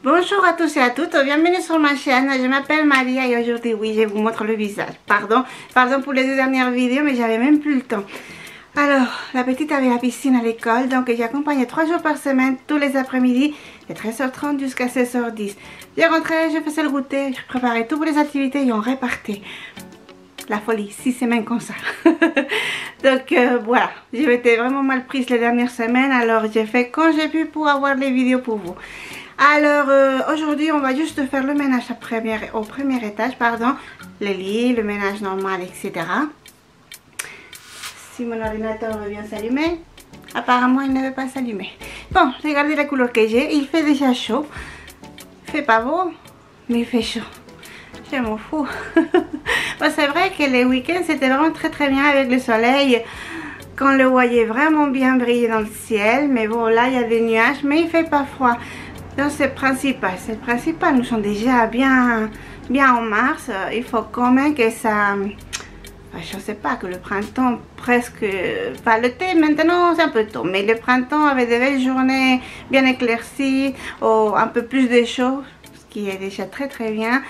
Bonjour à tous et à toutes, bienvenue sur ma chaîne. Je m'appelle Maria et aujourd'hui, oui, je vous montre le visage. Pardon pour les deux dernières vidéos, mais j'avais même plus le temps. Alors, la petite avait la piscine à l'école, donc j'accompagnais 3 jours par semaine, tous les après-midi, de 13h30 jusqu'à 16h10. Je rentrais, je faisais le goûter, je préparais tout pour les activités et on répartait. La folie, 6 semaines comme ça. Donc voilà, j'ai été vraiment mal prise les dernières semaines, alors j'ai fait quand j'ai pu pour avoir les vidéos pour vous. Alors aujourd'hui on va juste faire le ménage au premier étage, pardon, le lit, le ménage normal, etc. Si mon ordinateur veut bien s'allumer, apparemment il ne veut pas s'allumer. Bon, regardez la couleur que j'ai, il fait déjà chaud, il fait pas beau, mais il fait chaud. Je m'en fous. Bon, c'est vrai que les week-ends c'était vraiment très bien avec le soleil. Quand on le voyait vraiment bien briller dans le ciel. Mais bon, là il y a des nuages, mais il fait pas froid. Donc c'est le principal. Nous sommes déjà bien en mars. Il faut quand même que ça... je ne sais pas, que le printemps presque... Pas l'été, maintenant c'est un peu tôt. Mais le printemps avec des belles journées bien éclaircies. Ou un peu plus de chaud. Ce qui est déjà très bien.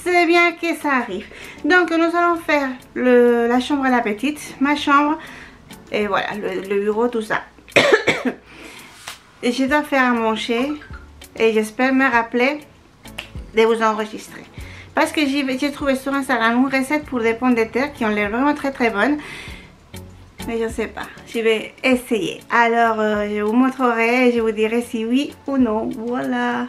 C'est bien que ça arrive. Donc nous allons faire la chambre à la petite, ma chambre et voilà le bureau, tout ça. Et je dois faire à manger et j'espère me rappeler de vous enregistrer parce que j'ai trouvé sur Instagram une recette pour des pommes de terre qui ont l'air vraiment très bonnes, mais je ne sais pas, je vais essayer. Alors je vous montrerai et je vous dirai si oui ou non. Voilà.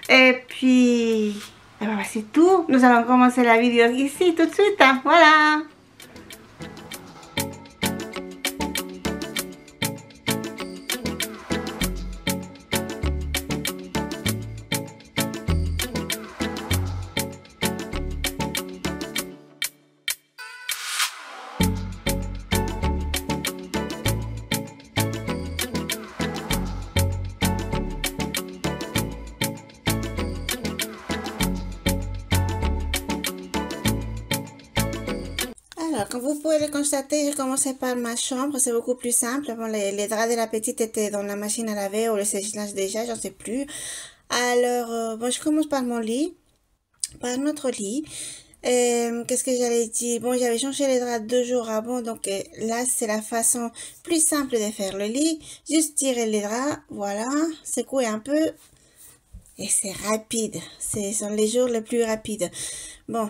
Et puis et voilà, c'est tout. Nous allons commencer la vidéo ici tout de suite. Hein. Voilà. Alors, comme vous pouvez le constater, j'ai commencé par ma chambre, c'est beaucoup plus simple. Bon, les draps de la petite étaient dans la machine à laver ou le sèche-linge déjà, j'en sais plus. Alors, bon, je commence par mon lit, par notre lit. Qu'est-ce que j'allais dire? Bon, j'avais changé les draps 2 jours avant, donc là, c'est la façon plus simple de faire le lit. Juste tirer les draps, voilà, secouer un peu. Et c'est rapide, ce sont les jours les plus rapides. Bon.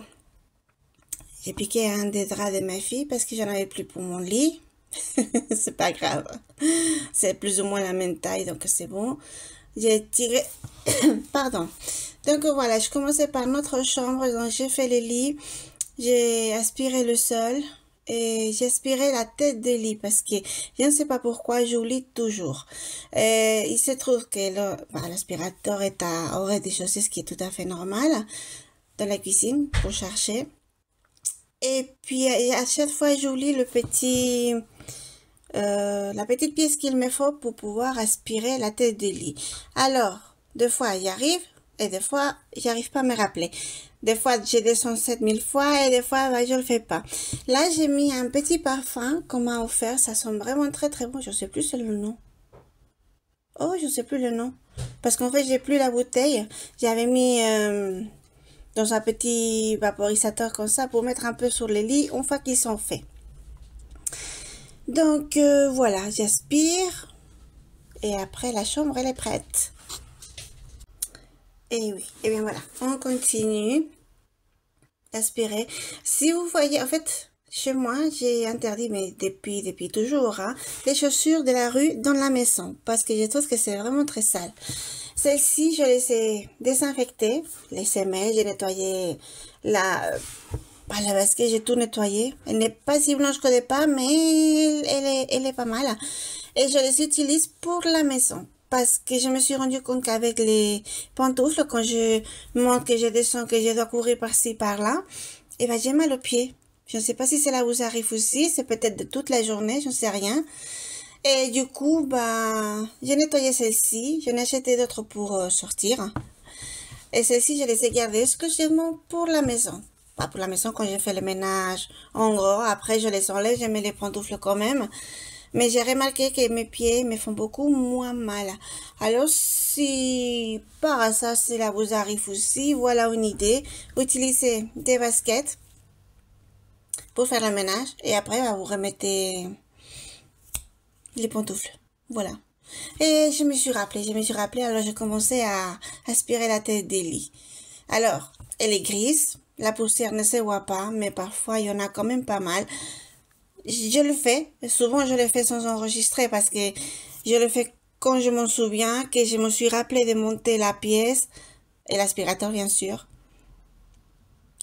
J'ai piqué un des draps de ma fille parce que j'en avais plus pour mon lit. C'est pas grave. C'est plus ou moins la même taille, donc c'est bon. J'ai tiré... Pardon. Donc voilà, je commençais par notre chambre. Donc j'ai fait le lit. J'ai aspiré le sol. Et j'ai aspiré la tête de lit parce que je ne sais pas pourquoi j'oublie toujours. Il se trouve que l'aspirateur est au rez-de-chaussée, ce qui est tout à fait normal. Dans la cuisine, pour chercher. Et puis à chaque fois j'oublie la petite pièce qu'il me faut pour pouvoir aspirer la tête de lit. Alors, des fois j'y arrive et des fois j'arrive pas à me rappeler. Des fois je descends 7000 fois et des fois je le fais pas. Là j'ai mis un petit parfum qu'on m'a offert, ça sent vraiment très bon. Je sais plus le nom. Oh, je sais plus le nom. Parce qu'en fait j'ai plus la bouteille. J'avais mis... dans un petit vaporisateur comme ça pour mettre un peu sur les lits une fois qu'ils sont faits. Donc voilà, j'aspire et après la chambre elle est prête. Et oui, et bien voilà, on continue d'aspirer. Si vous voyez, en fait, chez moi, j'ai interdit, mais depuis toujours, hein, les chaussures de la rue dans la maison parce que je trouve que c'est vraiment très sale. Celle-ci, je les ai désinfectées, les semelles, j'ai nettoyé la basket, j'ai tout nettoyé. Elle n'est pas si blanche qu'au départ, mais elle est pas mal. Et je les utilise pour la maison. Parce que je me suis rendu compte qu'avec les pantoufles, quand je monte, que je descends, que je dois courir par-ci, par-là, et ben j'ai mal aux pieds. Je ne sais pas si cela vous arrive aussi, c'est peut-être de toute la journée, je ne sais rien. Et du coup, bah, j'ai nettoyé celle-ci. J'en ai acheté d'autres pour sortir. Et celles-ci, je les ai gardées exclusivement pour la maison. Pas pour la maison quand j'ai fait le ménage. En gros, après, je les enlève. Je mets les pantoufles quand même. Mais j'ai remarqué que mes pieds me font beaucoup moins mal. Alors, si par hasard cela vous arrive aussi, voilà une idée. Utilisez des baskets pour faire le ménage et après, vous remettez les pantoufles. Voilà. Et je me suis rappelé, alors j'ai commencé à aspirer la tête des lits. Alors, elle est grise, la poussière ne se voit pas, mais parfois il y en a quand même pas mal. Je le fais, souvent je le fais sans enregistrer parce que je le fais quand je m'en souviens, que je me suis rappelé de monter la pièce et l'aspirateur bien sûr.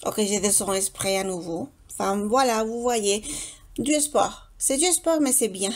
Ok, j'ai des sons exprès à nouveau. Enfin voilà, vous voyez, du sport. C'est du sport mais c'est bien.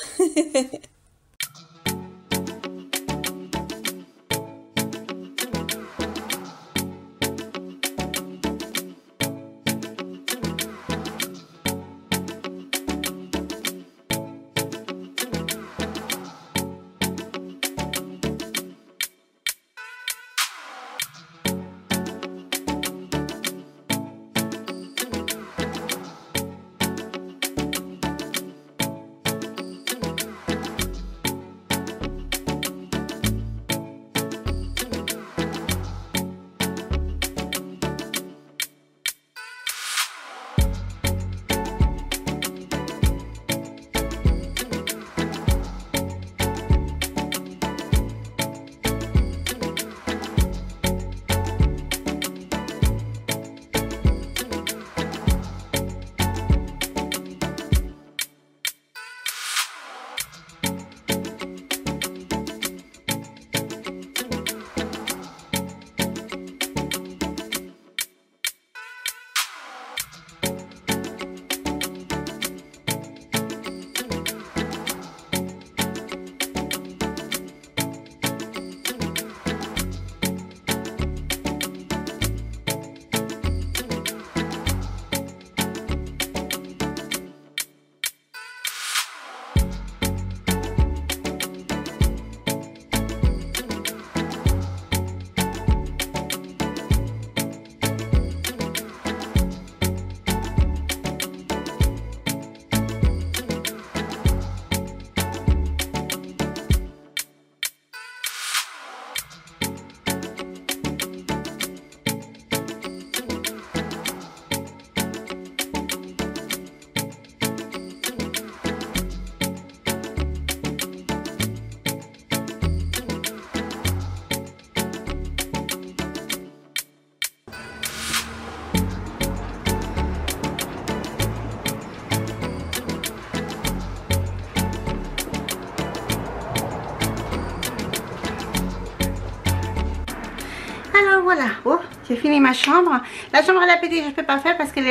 Voilà, oh, j'ai fini ma chambre. La chambre à la petite, je ne peux pas faire parce que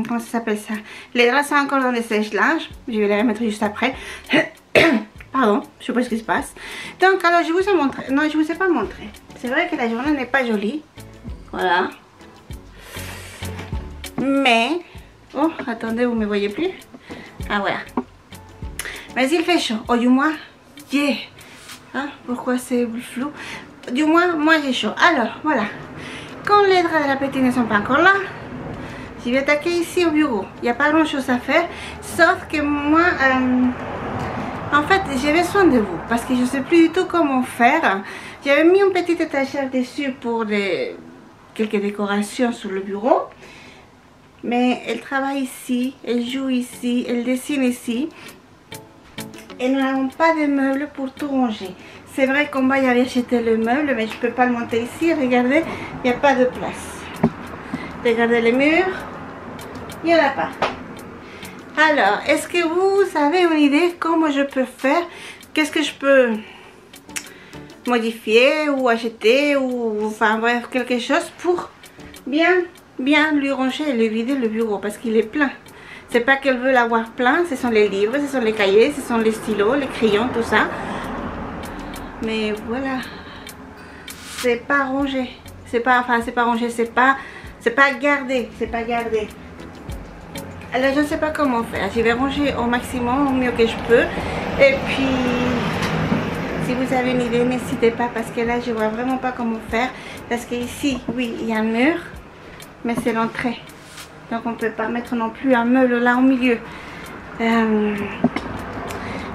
comment ça s'appelle ça? Les draps sont encore dans les sèche-linge. Je vais les remettre juste après. Pardon, je sais pas ce qui se passe. Donc, alors, je vous ai montré. Non, je vous ai pas montré. C'est vrai que la journée n'est pas jolie. Voilà. Mais, oh, attendez, vous ne me voyez plus? Ah, voilà. Mais il fait chaud. Oh, du moins, yeah. Hein, pourquoi c'est flou? Du moins, moi j'ai chaud. Alors, voilà. Quand les draps de la petite ne sont pas encore là, je vais attaquer ici au bureau. Il n'y a pas grand chose à faire. Sauf que moi, en fait, j'ai besoin de vous. Parce que je ne sais plus du tout comment faire. J'avais mis une petite étagère dessus pour quelques décorations sur le bureau. Mais elle travaille ici, elle joue ici, elle dessine ici. Et nous n'avons pas de meubles pour tout ranger. C'est vrai qu'on va y aller acheter le meuble, mais je ne peux pas le monter ici. Regardez, il n'y a pas de place. Regardez les murs, il n'y en a pas. Alors, est-ce que vous avez une idée comment je peux faire? Qu'est-ce que je peux modifier ou acheter ou enfin bref quelque chose pour bien lui ranger et lui vider le bureau parce qu'il est plein. C'est pas qu'elle veut l'avoir plein, ce sont les livres, ce sont les cahiers, ce sont les stylos, les crayons, tout ça. Mais voilà, c'est pas rangé, c'est pas rangé, c'est pas gardé, Alors je ne sais pas comment faire, je vais ranger au maximum, au mieux que je peux. Et puis, si vous avez une idée, n'hésitez pas parce que là je vois vraiment pas comment faire. Parce que ici, oui, il y a un mur, mais c'est l'entrée. Donc on ne peut pas mettre non plus un meuble là au milieu.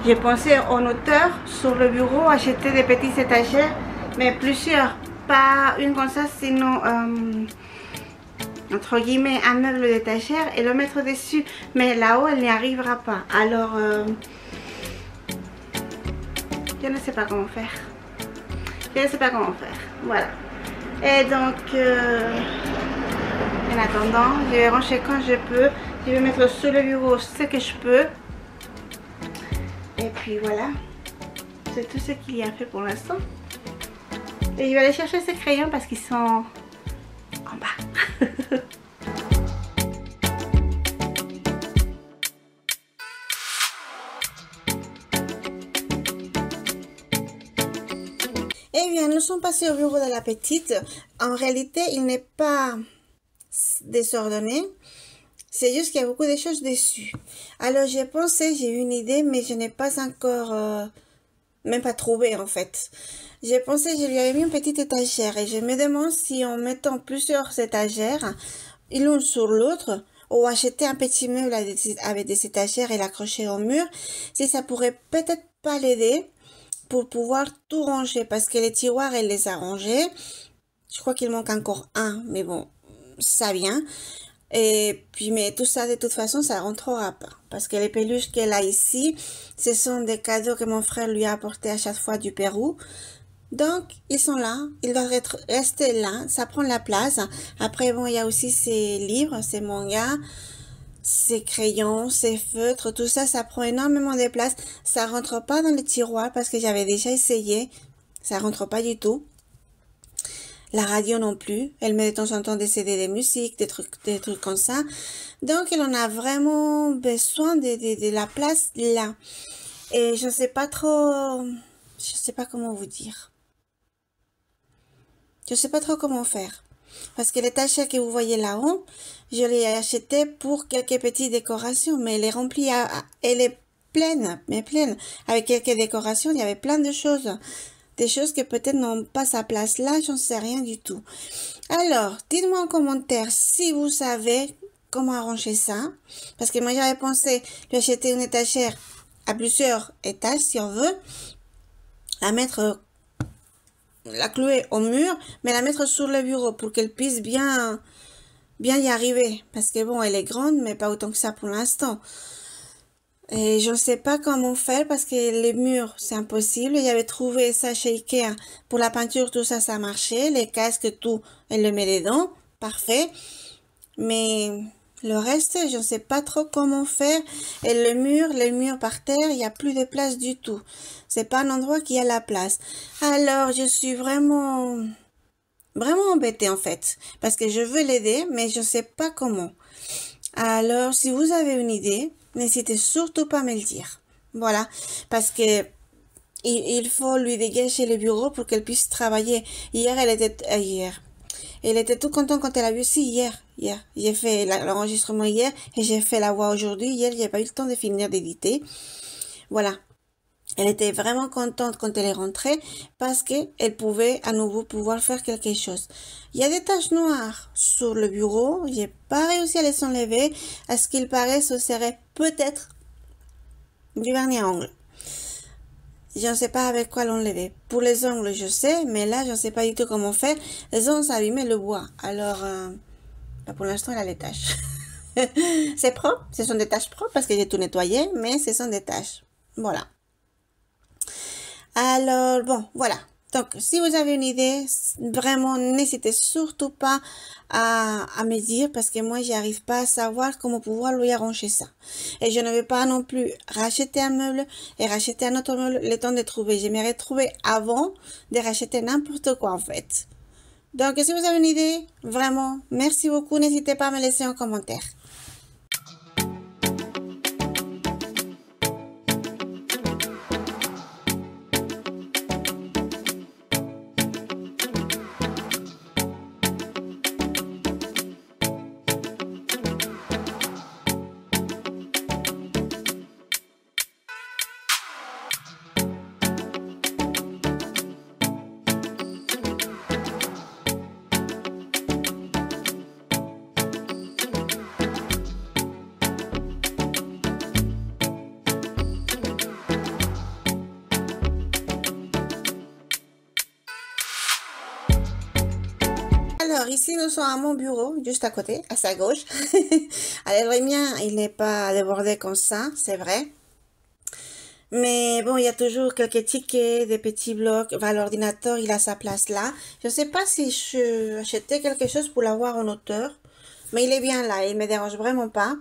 J'ai pensé en hauteur sur le bureau acheter des petites étagères, mais plusieurs, pas une comme ça, sinon entre guillemets un meuble d'étagère et le mettre dessus. Mais là-haut, elle n'y arrivera pas. Alors, je ne sais pas comment faire. Je ne sais pas comment faire. Voilà. Et donc, en attendant, je vais ranger quand je peux. Je vais mettre sur le bureau ce que je peux. Et puis voilà. C'est tout ce qu'il y a fait pour l'instant. Et je vais aller chercher ces crayons parce qu'ils sont en bas. Eh bien, nous sommes passés au bureau de la petite. En réalité, il n'est pas désordonné. C'est juste qu'il y a beaucoup de choses dessus. Alors, j'ai pensé, j'ai eu une idée, mais je n'ai pas encore... même pas trouvé, en fait. J'ai pensé, je lui avais mis une petite étagère. Et je me demande si en mettant plusieurs étagères, l'une sur l'autre, ou acheter un petit meuble avec des étagères et l'accrocher au mur, si ça pourrait peut-être pas l'aider pour pouvoir tout ranger, parce que les tiroirs, elle les a rangés. Je crois qu'il manque encore un, mais bon, ça vient. Et puis, mais tout ça, de toute façon, ça rentrera pas. Parce que les peluches qu'elle a ici, ce sont des cadeaux que mon frère lui a apportés à chaque fois du Pérou. Donc, ils sont là. Ils doivent rester là. Ça prend la place. Après, bon, il y a aussi ses livres, ses mangas, ses crayons, ses feutres, tout ça, ça prend énormément de place. Ça rentre pas dans le tiroir parce que j'avais déjà essayé. Ça rentre pas du tout. La radio non plus. Elle met de temps en temps des CD de musique, des trucs comme ça. Donc, elle en a vraiment besoin de la place là. Et je sais pas trop... Je sais pas comment vous dire. Je sais pas trop comment faire. Parce que l'étagère que vous voyez là-haut, je l'ai achetée pour quelques petites décorations. Mais elle est remplie, elle est pleine, mais pleine. Avec quelques décorations, il y avait plein de choses. Des choses que peut-être n'ont pas sa place là, j'en sais rien du tout. Alors, dites-moi en commentaire si vous savez comment arranger ça. Parce que moi, j'avais pensé lui acheter une étagère à plusieurs étages, si on veut. La clouer au mur, mais la mettre sur le bureau pour qu'elle puisse bien y arriver. Parce que bon, elle est grande, mais pas autant que ça pour l'instant. Et je ne sais pas comment faire parce que les murs, c'est impossible. J'avais trouvé ça chez Ikea. Pour la peinture, tout ça, ça marchait. Les casques, tout, elle le met dedans. Parfait. Mais le reste, je ne sais pas trop comment faire. Et les murs par terre, il n'y a plus de place du tout. C'est pas un endroit qui a la place. Alors, je suis vraiment embêtée en fait. Parce que je veux l'aider, mais je ne sais pas comment. Alors, si vous avez une idée, n'hésitez surtout pas à me le dire. Voilà, parce que il faut lui dégager le bureau pour qu'elle puisse travailler. Hier, elle était tout contente quand elle a vu aussi hier. J'ai fait l'enregistrement hier et j'ai fait la voix aujourd'hui. Hier, j'ai pas eu le temps de finir d'éditer. Voilà. Elle était vraiment contente quand elle est rentrée parce qu'elle pouvait à nouveau pouvoir faire quelque chose. Il y a des taches noires sur le bureau. J'ai pas réussi à les enlever. À ce qu'il paraît, ce serait peut-être du vernis à ongles. Je ne sais pas avec quoi l'enlever. Pour les ongles, je sais, mais là, je ne sais pas du tout comment faire. Elles ont abîmé le bois. Alors, pour l'instant, elle a les taches. C'est propre. Ce sont des taches propres parce que j'ai tout nettoyé, mais ce sont des taches. Voilà. Alors, bon, voilà. Donc, si vous avez une idée, vraiment, n'hésitez surtout pas à me dire parce que moi, j'arrive pas à savoir comment pouvoir lui arranger ça. Et je ne vais pas non plus racheter un meuble et racheter un autre meuble le temps de trouver. J'aimerais trouver avant de racheter n'importe quoi, en fait. Donc, si vous avez une idée, vraiment, merci beaucoup. N'hésitez pas à me laisser un commentaire. Alors, ici, nous sommes à mon bureau, juste à côté, à sa gauche. Alors, le mien, il n'est pas débordé comme ça, c'est vrai. Mais bon, il y a toujours quelques tickets, des petits blocs. Enfin, l'ordinateur, il a sa place là. Je ne sais pas si je achetais quelque chose pour l'avoir en hauteur. Mais il est bien là, il me dérange vraiment pas.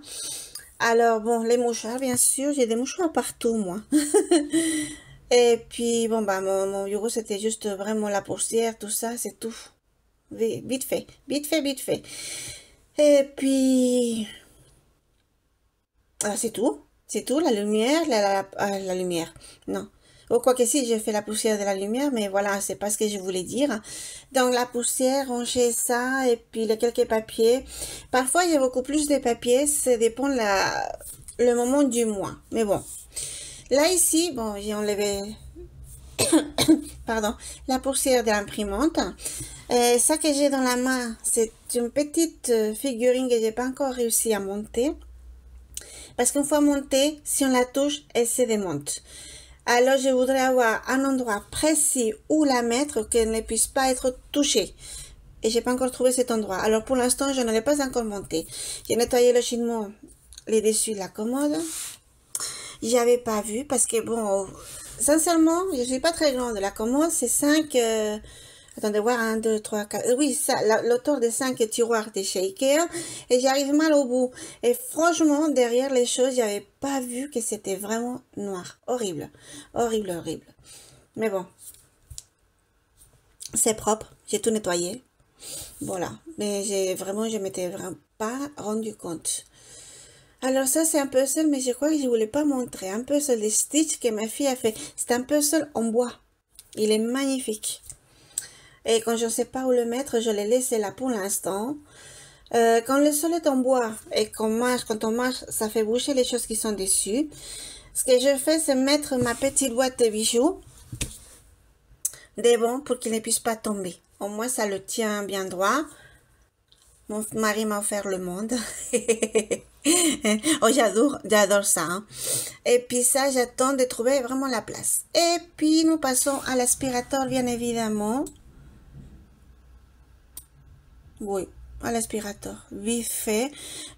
Alors, bon, les mouchoirs, bien sûr. J'ai des mouchoirs partout, moi. Et puis, bon, bah, mon bureau, c'était juste vraiment la poussière, tout ça, c'est tout. Vite fait, vite fait, vite fait. Et puis, ah, c'est tout. C'est tout, la lumière, la lumière. Non. Ou quoi que si, j'ai fait la poussière de la lumière, mais voilà, c'est pas ce que je voulais dire. Donc, la poussière, ranger ça, et puis les quelques papiers. Parfois, il y a beaucoup plus de papiers, ça dépend le moment du mois. Mais bon. Là, ici, bon, j'ai enlevé, pardon, la poussière de l'imprimante. Ça que j'ai dans la main, c'est une petite figurine que j'ai pas encore réussi à monter. Parce qu'une fois montée, si on la touche, elle se démonte. Alors, je voudrais avoir un endroit précis où la mettre, qu'elle ne puisse pas être touchée. Et j'ai pas encore trouvé cet endroit. Alors, pour l'instant, je ne l'ai pas encore monté. J'ai nettoyé logiquement les dessus de la commode. J'avais pas vu parce que, bon, sincèrement, je suis pas très grande. La commode, c'est 5... attendez, voir, 1, 2, 3, 4... Oui, ça, l'auteur des 5 tiroirs de chez Ikea. Et j'arrive mal au bout. Et franchement, derrière les choses, j'avais pas vu que c'était vraiment noir. Horrible. Horrible, horrible. Mais bon. C'est propre. J'ai tout nettoyé. Voilà. Mais je m'étais vraiment pas rendu compte. Alors ça, c'est un puzzle, mais je crois que je voulais pas montrer. Un puzzle de Stitch que ma fille a fait. C'est un puzzle en bois. Il est magnifique. Et quand je ne sais pas où le mettre, je l'ai laissé là pour l'instant. Quand le sol est en bois et qu'on marche, quand on marche, ça fait bouger les choses qui sont dessus. Ce que je fais, c'est mettre ma petite boîte de bijoux devant pour qu'il ne puisse pas tomber. Au moins, ça le tient bien droit. Mon mari m'a offert le monde. Oh, j'adore ça. Hein. Et puis ça, j'attends de trouver vraiment la place. Et puis, nous passons à l'aspirateur, bien évidemment. Oui, à l'aspirateur. Vite fait.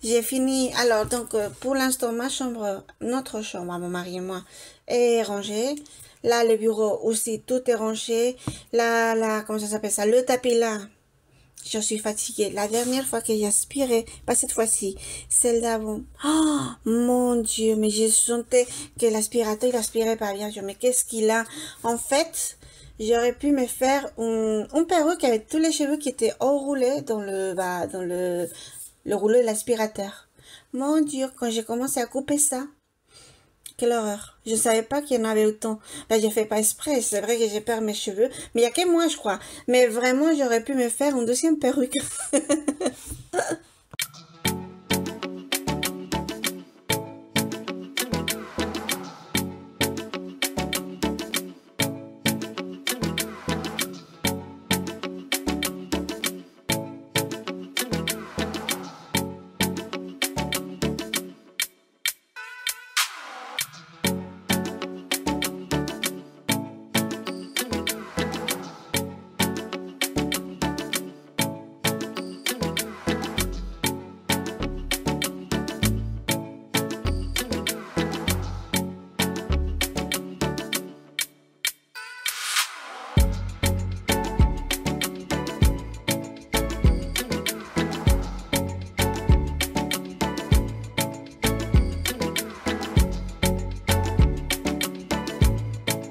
J'ai fini. Alors, donc, pour l'instant, ma chambre, notre chambre, mon mari et moi, est rangée. Là, le bureau aussi, tout est rangé. Là, comment ça s'appelle ça? Le tapis là. Je suis fatiguée. La dernière fois que j'ai aspiré, pas cette fois-ci, celle d'avant. Oh, mon Dieu, mais je sentais que l'aspirateur, il aspirait pas bien. Je me dis, mais qu'est-ce qu'il a? En fait, j'aurais pu me faire une perruque avec tous les cheveux qui étaient enroulés dans le rouleau de l'aspirateur. Mon Dieu, quand j'ai commencé à couper ça, quelle horreur. Je ne savais pas qu'il y en avait autant. Là, je fais pas exprès. C'est vrai que j'ai perdu mes cheveux. Mais il n'y a que moi, je crois. Mais vraiment, j'aurais pu me faire une deuxième perruque.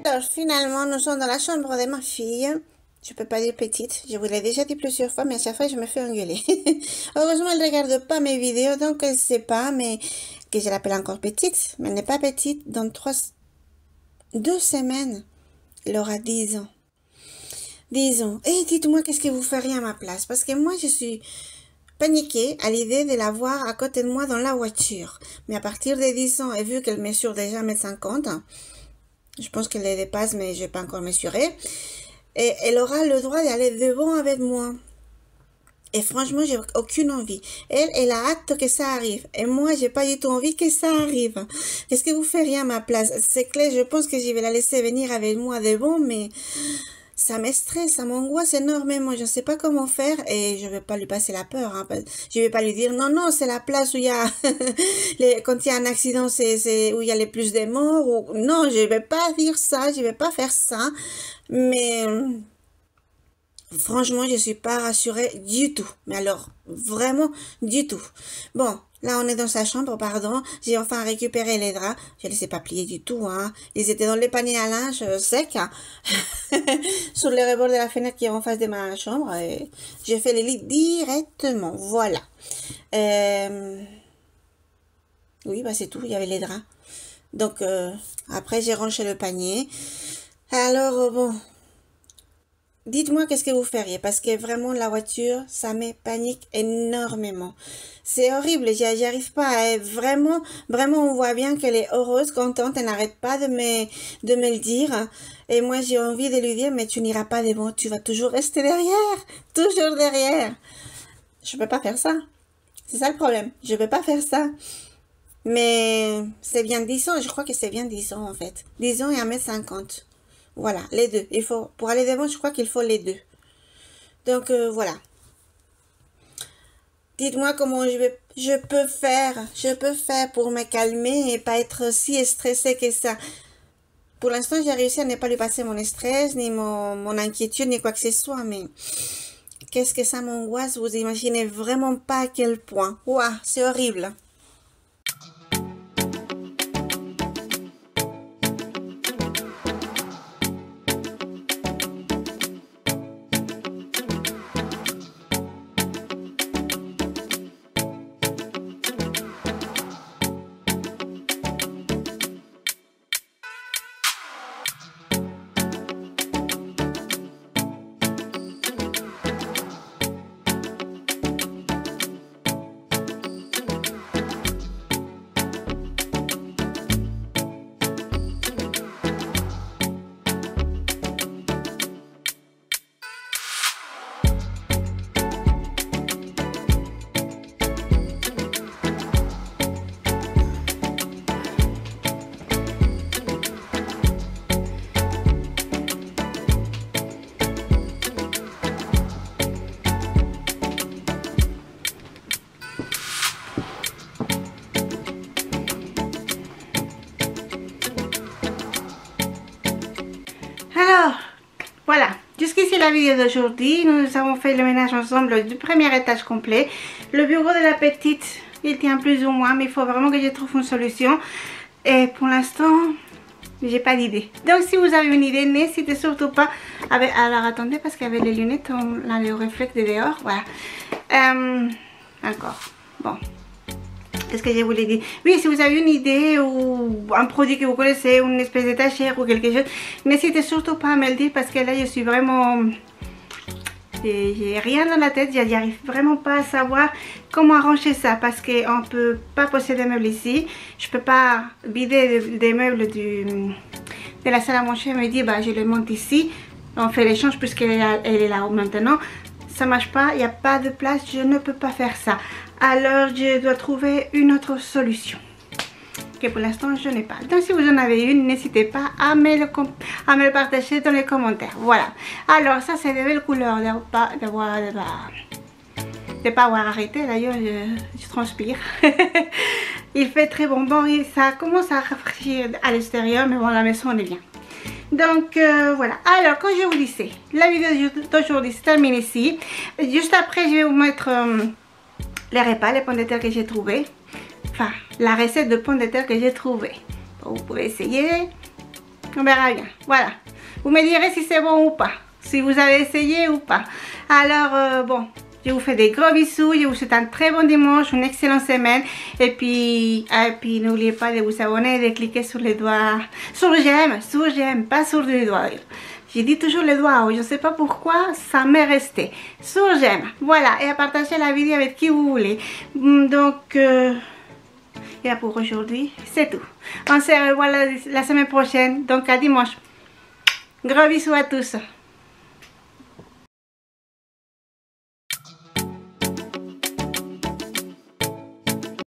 Alors, finalement, nous sommes dans la chambre de ma fille. Je peux pas dire petite, je vous l'ai déjà dit plusieurs fois, mais à chaque fois, je me fais engueuler. Heureusement, elle ne regarde pas mes vidéos, donc elle ne sait pas, mais que je l'appelle encore petite. Mais elle n'est pas petite. Dans 2 semaines, elle aura 10 ans. 10 ans. Et dites-moi, qu'est-ce que vous feriez à ma place? Parce que moi, je suis paniquée à l'idée de la voir à côté de moi dans la voiture. Mais à partir de 10 ans, et vu qu'elle mesure déjà 1,50 m, je pense qu'elle les dépasse, mais je n'ai pas encore mesuré. Et elle aura le droit d'aller devant avec moi. Et franchement, j'ai aucune envie. Elle a hâte que ça arrive. Et moi, j'ai pas du tout envie que ça arrive. Est-ce que vous feriez à ma place? C'est clair, je pense que je vais la laisser venir avec moi devant, mais ça me stresse, ça m'angoisse énormément. Je ne sais pas comment faire et je ne vais pas lui passer la peur. Hein. Je ne vais pas lui dire non, non, c'est la place où il y a, quand il y a un accident, c'est où il y a les plus de morts. Ou... Non, je ne vais pas dire ça, je ne vais pas faire ça. Mais franchement, je suis pas rassurée du tout. Mais alors, vraiment du tout. Bon, là, on est dans sa chambre, pardon. J'ai enfin récupéré les draps. Je les ai pas pliés du tout, hein. Ils étaient dans les paniers à linge secs, hein. Sur le rebord de la fenêtre qui est en face de ma chambre. Et j'ai fait les lits directement. Voilà. Oui, bah c'est tout. Il y avait les draps. Donc, après, j'ai rangé le panier. Alors, bon... Dites-moi qu'est-ce que vous feriez, parce que vraiment la voiture, ça me panique énormément. C'est horrible, j'y arrive pas. Vraiment, vraiment, on voit bien qu'elle est heureuse, contente, elle n'arrête pas de me le dire. Et moi, j'ai envie de lui dire, mais tu n'iras pas devant, tu vas toujours rester derrière, toujours derrière. Je peux pas faire ça. C'est ça le problème, je peux pas faire ça. Mais c'est bien 10 ans, je crois que c'est bien 10 ans en fait. 10 ans et 1,50 m. Voilà, les deux. Il faut, pour aller devant, je crois qu'il faut les deux. Donc, voilà. Dites-moi comment je peux faire pour me calmer et pas être si stressée que ça. Pour l'instant, j'ai réussi à ne pas lui passer mon stress, ni mon inquiétude, ni quoi que ce soit, mais qu'est-ce que ça m'angoisse, vous imaginez vraiment pas à quel point. Ouah, c'est horrible. Alors, voilà, jusqu'ici la vidéo d'aujourd'hui. Nous avons fait le ménage ensemble du premier étage complet. Le bureau de la petite, il tient plus ou moins, mais il faut vraiment que je trouve une solution. Et pour l'instant, j'ai pas d'idée. Donc si vous avez une idée, n'hésitez surtout pas. Alors attendez, parce qu'avec les lunettes, on a le réflexe de dehors. Voilà. Encore. Bon. Qu'est-ce que je voulais dire? Oui, si vous avez une idée ou un produit que vous connaissez, une espèce d'étagère ou quelque chose, n'hésitez surtout pas à me le dire, parce que là je suis vraiment... J'ai rien dans la tête, j'arrive vraiment pas à savoir comment arranger ça, parce qu'on ne peut pas poser des meubles ici. Je peux pas vider des meubles de la salle à manger et me dire bah je les monte ici, on fait l'échange puisqu'elle est là maintenant. Ça marche pas, il n'y a pas de place, je ne peux pas faire ça. Alors je dois trouver une autre solution que pour l'instant je n'ai pas. Donc si vous en avez une, n'hésitez pas à me le partager dans les commentaires. Voilà. Alors ça c'est de belles couleurs de pas avoir arrêté. D'ailleurs je transpire. Il fait très bon et ça commence à rafraîchir à l'extérieur, mais bon, la maison on est bien. Donc voilà. Alors comme je vous disais, la vidéo d'aujourd'hui se termine ici. Juste après je vais vous mettre les repas, les pommes de terre que j'ai trouvé. Enfin, la recette de pommes de terre que j'ai trouvé. Vous pouvez essayer. On verra bien. Voilà. Vous me direz si c'est bon ou pas. Si vous avez essayé ou pas. Alors, bon. Je vous fais des gros bisous. Je vous souhaite un très bon dimanche. Une excellente semaine. Et puis n'oubliez pas de vous abonner et de cliquer sur les doigts. Sur j'aime. Pas sur les doigts. J'ai dit toujours les doigts, je ne sais pas pourquoi, ça m'est resté. Sur j'aime. Voilà, et à partager la vidéo avec qui vous voulez. Donc, et pour aujourd'hui, c'est tout. On se revoit la semaine prochaine, donc à dimanche. Gros bisous à tous.